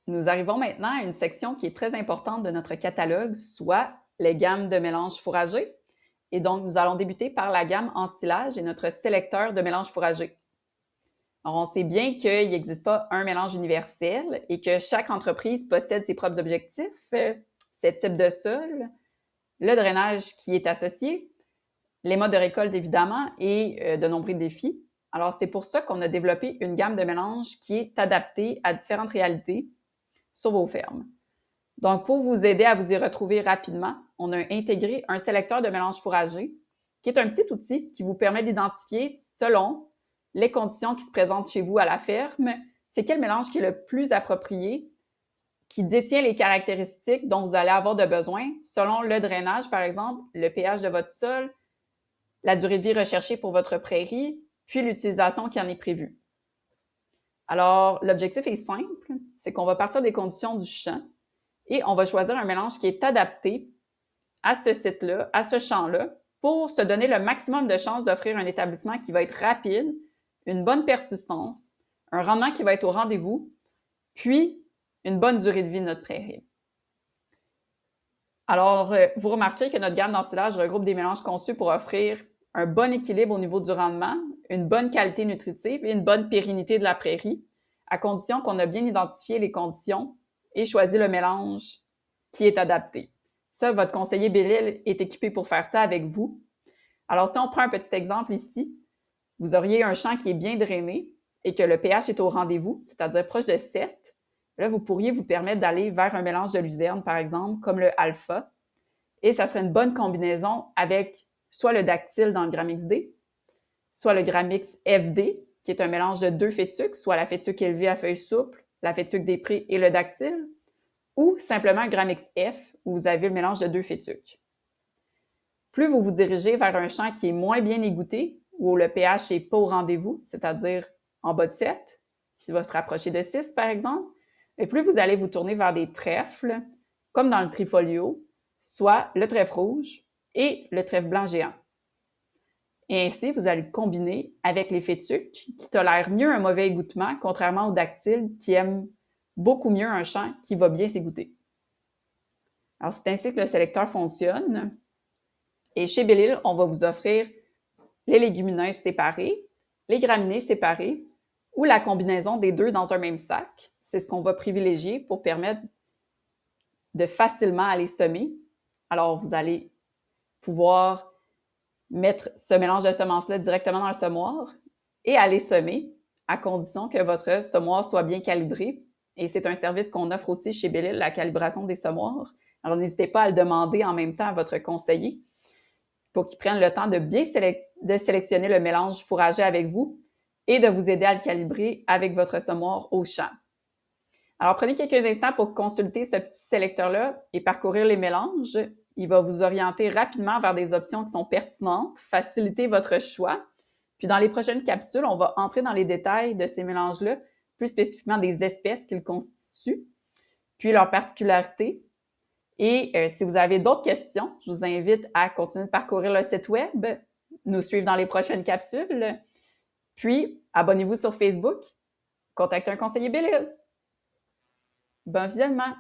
Nous arrivons maintenant à une section qui est très importante de notre catalogue, soit les gammes de mélanges fourragés. Et donc, nous allons débuter par la gamme ensilage et notre sélecteur de mélanges fourragés. Alors, on sait bien qu'il n'existe pas un mélange universel et que chaque entreprise possède ses propres objectifs, ses types de sol, le drainage qui est associé, les modes de récolte évidemment et de nombreux défis. Alors, c'est pour ça qu'on a développé une gamme de mélanges qui est adaptée à différentes réalités sur vos fermes. Donc, pour vous aider à vous y retrouver rapidement, on a intégré un sélecteur de mélanges fourragés, qui est un petit outil qui vous permet d'identifier, selon les conditions qui se présentent chez vous à la ferme, c'est quel mélange qui est le plus approprié, qui détient les caractéristiques dont vous allez avoir de besoin, selon le drainage, par exemple, le pH de votre sol, la durée de vie recherchée pour votre prairie, puis l'utilisation qui en est prévue. Alors, l'objectif est simple, c'est qu'on va partir des conditions du champ et on va choisir un mélange qui est adapté à ce site-là, à ce champ-là, pour se donner le maximum de chances d'offrir un établissement qui va être rapide, une bonne persistance, un rendement qui va être au rendez-vous, puis une bonne durée de vie de notre prairie. Alors, vous remarquerez que notre gamme d'ensilage regroupe des mélanges conçus pour offrir un bon équilibre au niveau du rendement, une bonne qualité nutritive et une bonne pérennité de la prairie, à condition qu'on a bien identifié les conditions et choisi le mélange qui est adapté. Ça, votre conseiller Bellil est équipé pour faire ça avec vous. Alors, si on prend un petit exemple ici, vous auriez un champ qui est bien drainé et que le pH est au rendez-vous, c'est-à-dire proche de 7. Là, vous pourriez vous permettre d'aller vers un mélange de luzerne, par exemple, comme le alpha. Et ça serait une bonne combinaison avec soit le dactyle dans le Gramix D, soit le Gramix FD, qui est un mélange de 2 fétuques, soit la fétuque élevée à feuilles souples, la fétuque des prés et le dactyle, ou simplement Gramix F, où vous avez le mélange de 2 fétuques. Plus vous vous dirigez vers un champ qui est moins bien égoutté, où le pH n'est pas au rendez-vous, c'est-à-dire en bas de 7, qui va se rapprocher de 6 par exemple, et plus vous allez vous tourner vers des trèfles, comme dans le trifolio, soit le trèfle rouge et le trèfle blanc géant. Et ainsi, vous allez le combiner avec les fétuques qui tolèrent mieux un mauvais égouttement, contrairement aux dactyles qui aiment beaucoup mieux un champ qui va bien s'égoutter. Alors, c'est ainsi que le sélecteur fonctionne. Et chez Bellil, on va vous offrir les légumineuses séparées, les graminées séparées ou la combinaison des deux dans un même sac. C'est ce qu'on va privilégier pour permettre de facilement aller semer. Alors, vous allez pouvoir mettre ce mélange de semences-là directement dans le semoir et aller semer à condition que votre semoir soit bien calibré. Et c'est un service qu'on offre aussi chez Bellil, la calibration des semoirs. Alors, n'hésitez pas à le demander en même temps à votre conseiller pour qu'il prenne le temps de bien sélectionner le mélange fourragé avec vous et de vous aider à le calibrer avec votre semoir au champ. Alors, prenez quelques instants pour consulter ce petit sélecteur-là et parcourir les mélanges. Il va vous orienter rapidement vers des options qui sont pertinentes, faciliter votre choix. Puis dans les prochaines capsules, on va entrer dans les détails de ces mélanges-là, plus spécifiquement des espèces qu'ils constituent, puis leurs particularités. Et si vous avez d'autres questions, je vous invite à continuer de parcourir le site web, nous suivre dans les prochaines capsules, puis abonnez-vous sur Facebook, contactez un conseiller Bellil. Bon visionnement!